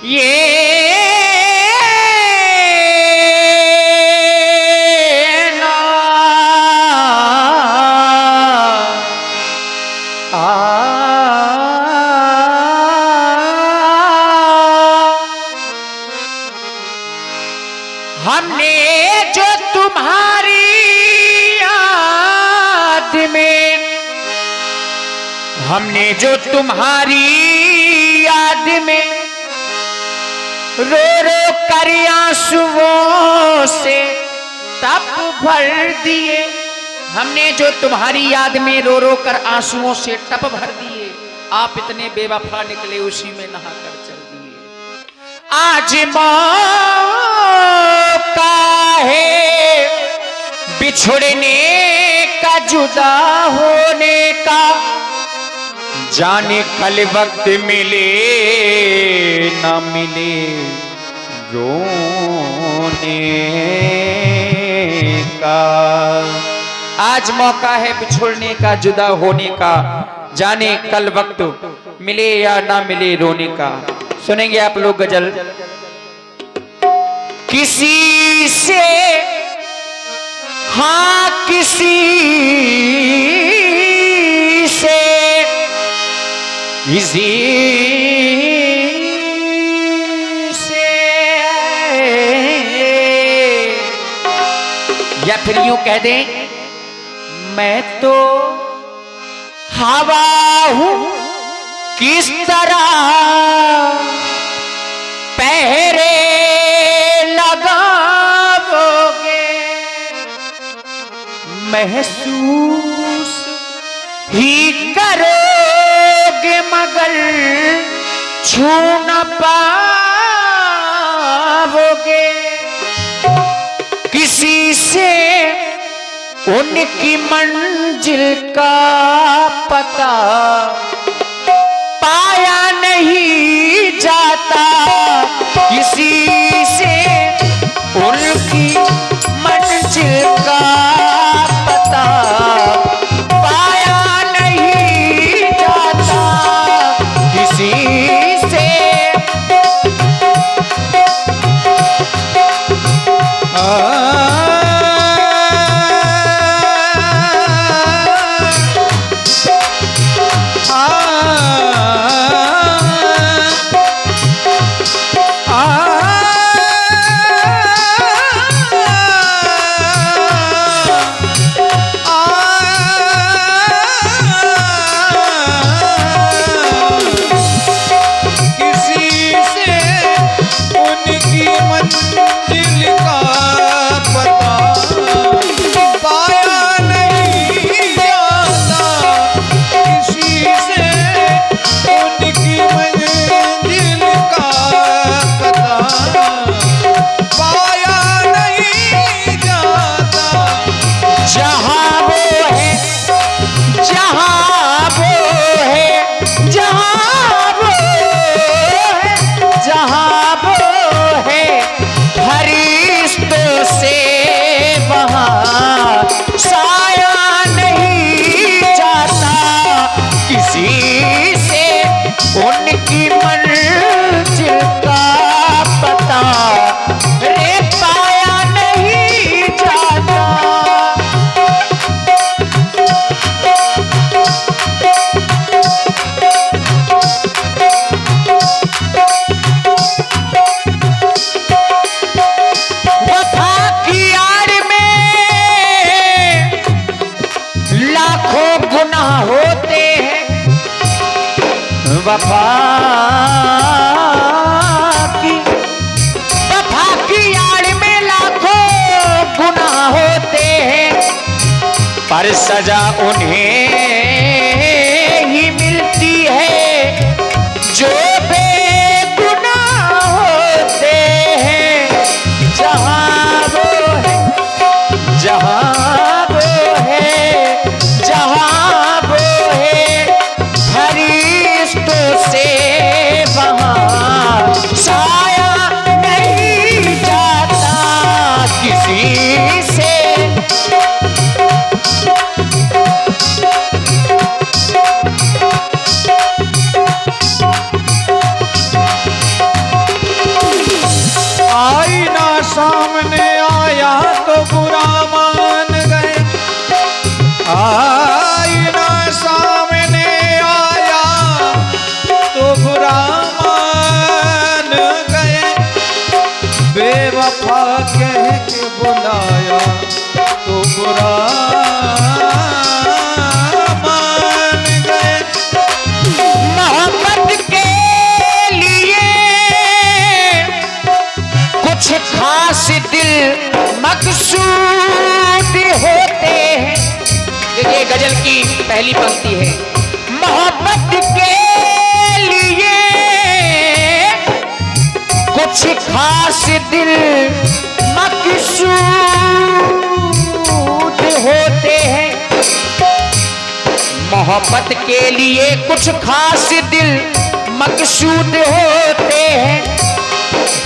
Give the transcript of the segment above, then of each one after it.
ये ना हमने जो तुम्हारी याद में, हमने जो तुम्हारी याद में रो रो कर आंसुओं से तप भर दिए। हमने जो तुम्हारी याद में रो रो कर आंसुओं से टप भर दिए, आप इतने बेवफा निकले उसी में नहाकर चल दिए। आज मौका है बिछुड़ने का, जुदा होने का, जाने कल वक्त मिले ना मिले रोने का। आज मौका है बिछुड़ने का, जुदा होने का, जाने कल वक्त मिले या ना मिले रोने का। सुनेंगे आप लोग गजल। किसी से हाँ किसी से, किसी से, या फिर यूं कह दें, मैं तो हवा हूं किस तरह पहरे लगाओगे, महसूस ही करोगे मगर छू न पाओगे। किसी से उनकी मंजिल का पता पाया नहीं जाता, किसी से उनकी मंजिल का पता पाया नहीं जाता, किसी से उनकी मंजिल का पता रे पाया नहीं जाता। वफा की आड़ में लाखों गुनाह होते हैं, वफा की आड़ में लाखों गुनाह होते हैं, पर सजा उन्हें ही मिलती है जो बेगुनाह होते हैं। जहां वो है, जहां वो है, जहां वो है फरिश्तों से वहां साया नहीं जाता, किसी से खास दिल मकसूद होते हैं। देखिए गजल की पहली पंक्ति है, मोहब्बत के लिए कुछ खास दिल मकसूद होते हैं। मोहब्बत के लिए कुछ खास दिल मकसूद होते हैं।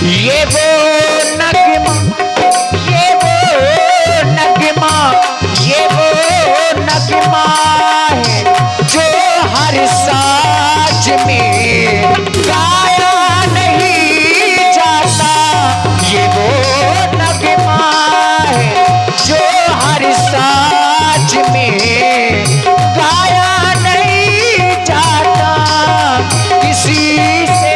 ये वो नगमा, ये वो नगमा, ये वो नगमा है जो हर साज में गाया नहीं जाता। ये वो नगमा है जो हर साज में गाया नहीं जाता किसी से।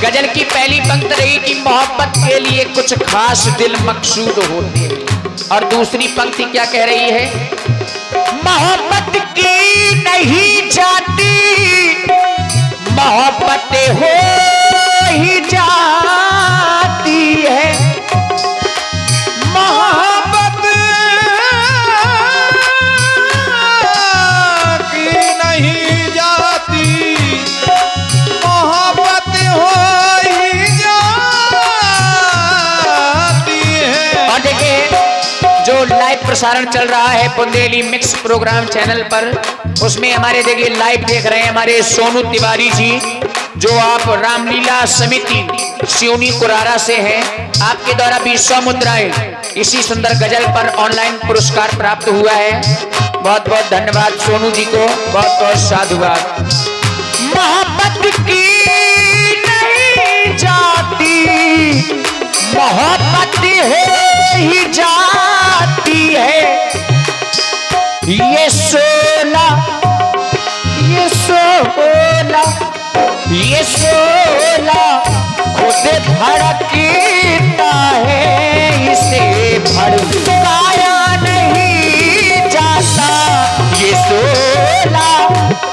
गजल की पहली पंक्ति रही कि मोहब्बत के लिए कुछ खास दिल मकसूद होते हैं, और दूसरी पंक्ति क्या कह रही है, मोहब्बत की नहीं जाती, मोहब्बत हो ही जाती है। मोहब्बत की नहीं जाती, मोहब्बत हो ही जाती है। और देखिए जो लाइव प्रसारण चल रहा है बुंदेली मिक्स प्रोग्राम चैनल पर, उसमें हमारे देखिए लाइव देख रहे हैं हमारे सोनू तिवारी जी, जो आप रामलीला समिति सिवनी कुरारा से हैं। आपके द्वारा 200 मुद्राएं इसी सुंदर गजल पर ऑनलाइन पुरस्कार प्राप्त हुआ है। बहुत बहुत धन्यवाद सोनू जी को, बहुत बहुत साधुवाद। मोहब्बत की नहीं जाती, मोहब्बत हो ही जाती है। ये सोना, ये सोना, ये सोना खुद धड़कता है, इसे भड़काया नहीं जाता। ये सोना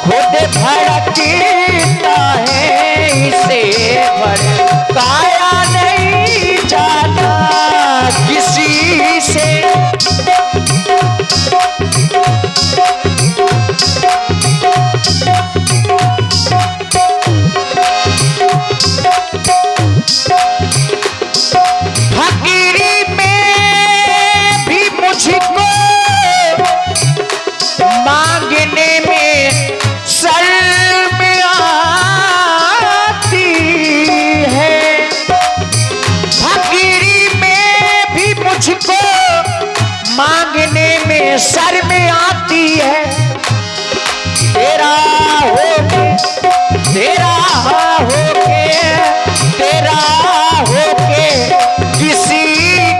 खुद धड़कता है, इसे भड़काया नहीं जाता किसी से। फकीरी में भी मुझको मांगने में शर्म आती है। फकीरी में भी मुझको मांगने में शर्म आती है। तेरा होके, तेरा होके, तेरा होके किसी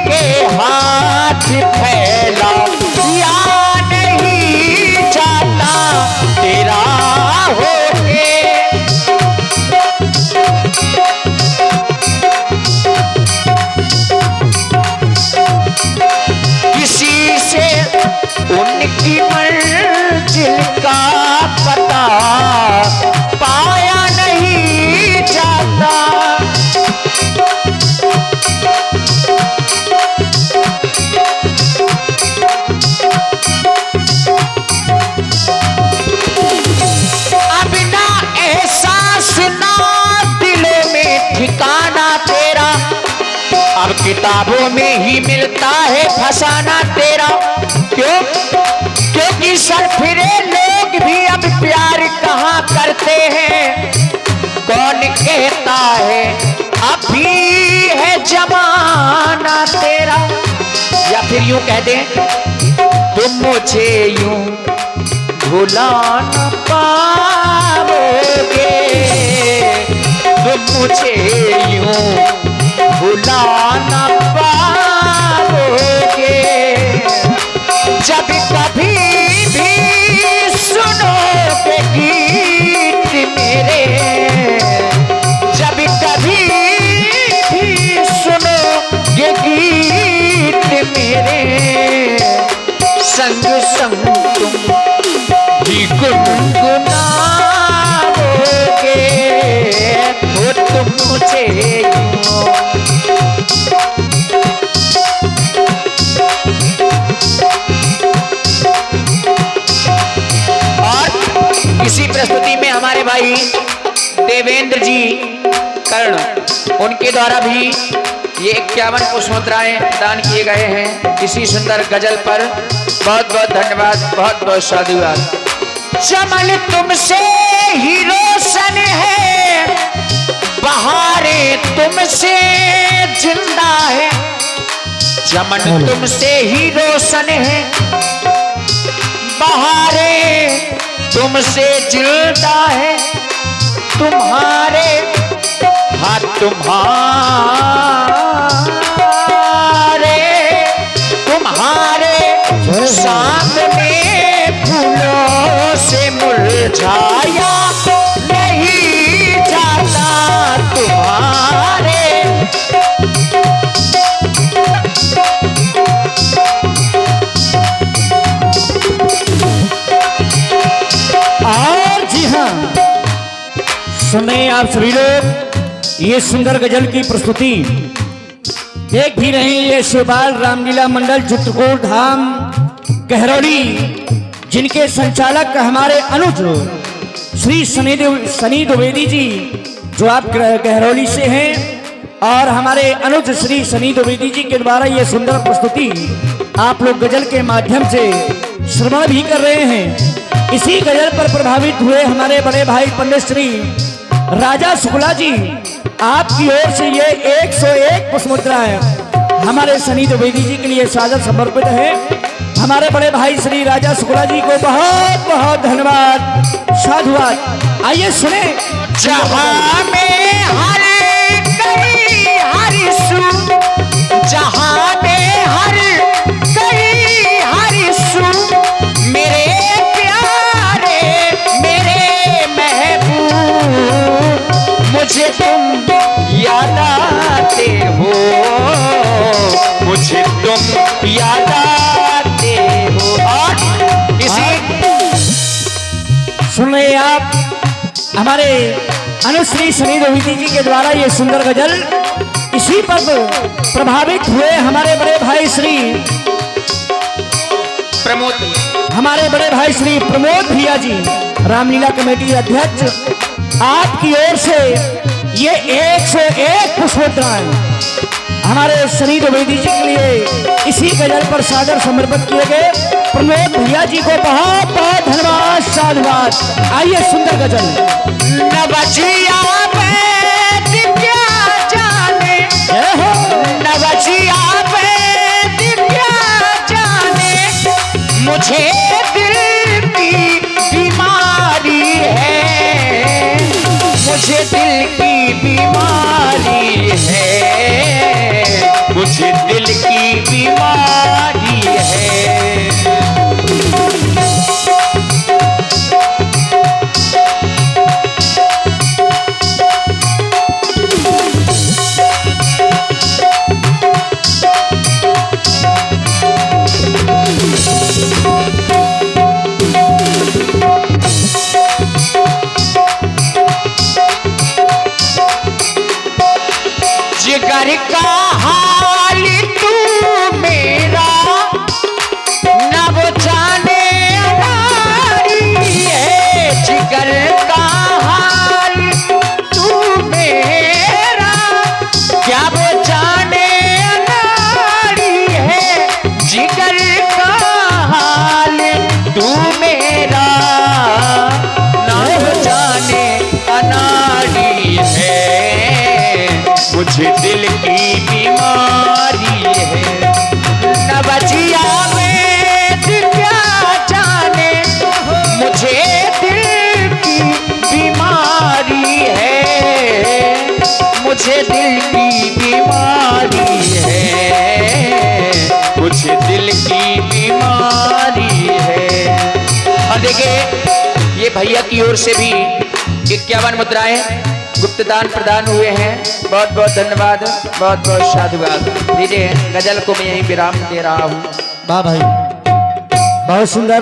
के हाथ फैला या नहीं जाता। तेरा होके किसी से उनकी मंजिल का पता पाया नहीं जाता। अब ना एहसास ना दिलों में ठिकाना तेरा, अब किताबों में ही मिलता है फसाना तेरा। क्यों? क्योंकि सरफिरे लोग भी अब प्यार कहाँ करते हैं। कौन कहता है अभी है जमाना तेरा, या फिर यूं कह दें तुम मुझे यूं भुला न पाओगे, तुम मुझे यूं भुला न पाओगे। जब कभी भी सुनोगे गीत मेरे, जब कभी भी सुनोगे गीत मेरे, संग संग तुम उनके द्वारा भी ये 51 पुष्प मुद्राएं प्रदान किए गए हैं इसी सुंदर गजल पर। बहुत बहुत धन्यवाद, बहुत बहुत साधुवाद। चमन तुमसे ही रोशन है, बहारें तुमसे जिंदा है। चमन तुमसे ही रोशन है, बहारें तुमसे जिंदा है। तुम्हारे हाथ तुम्हारे सामने फूलों से मुरझाया नहीं जाता तुम्हारे। और जी हाँ, सुने आप सभी लोग ये सुंदर गजल की प्रस्तुति देख भी रहे हैं। ये शिवपाल रामलीला मंडल चित्रकूट धाम गहरौली, जिनके संचालक हमारे अनुज श्री सनी द्विवेदी जी, जो आप गहरौली से हैं, और हमारे अनुज श्री सनी द्विवेदी जी के द्वारा ये सुंदर प्रस्तुति आप लोग गजल के माध्यम से श्रवण भी कर रहे हैं। इसी गजल पर प्रभावित हुए हमारे बड़े भाई पंडित श्री राजा शुक्ला जी, आपकी ओर से ये 101 पुष्प मुद्राएं हमारे सनी द्विवेदी जी के लिए सादर समर्पित है। हमारे बड़े भाई श्री राजा शुक्ला जी को बहुत बहुत धन्यवाद, साधुवाद। आइए सुने। जहां में हर कहीं हर सू, जहां में हर कहीं हर सू, मेरे प्यारे मेरे महबूब, मुझे तुम याद आते हो, मुझे तुम याद आते हो। और इसी सुन रहे आप हमारे अनुश्री सनी द्विवेदी जी के द्वारा ये सुंदर गजल। इसी पर प्रभावित हुए हमारे बड़े भाई श्री प्रमोद, हमारे बड़े भाई श्री प्रमोद भैया जी, रामलीला कमेटी अध्यक्ष, आपकी ओर से ये 101 पुष्प मुद्राएं हमारे सनी द्विवेदी जी के लिए इसी गजल पर सादर समर्पित किए गए। प्रमोद भैया जी को बहुत बहुत धन्यवाद, साधुवाद। आइए सुंदर गजल। न बचिया बैठ क्या जाने, जय हो। न बचिया बैठ क्या जाने, मुझे दिल की बीमारी है, मुझे दिल की बीमारी है, मुझे दिल की बीमारी है। जिगर का हाल तू मेरा न वो जाने अनारी है, जिगर का हाल तू मेरा क्या वो जाने अनारी है, जिगर का हाल तू मेरा न वो जाने अनारी है, मुझे दिल की बीमारी है। न बचिया में क्या जाने, मुझे दिल की बीमारी है, मुझे दिल की बीमारी है, मुझे दिल की बीमारी है। और देखिए ये भैया की ओर से भी 51 मुद्राएं गुप्तदान प्रदान हुए हैं। बहुत बहुत धन्यवाद, बहुत बहुत साधुवाद। लीजिए गजल को मैं यहीं विराम दे रहा हूँ। वाह भाई, बहुत सुंदर।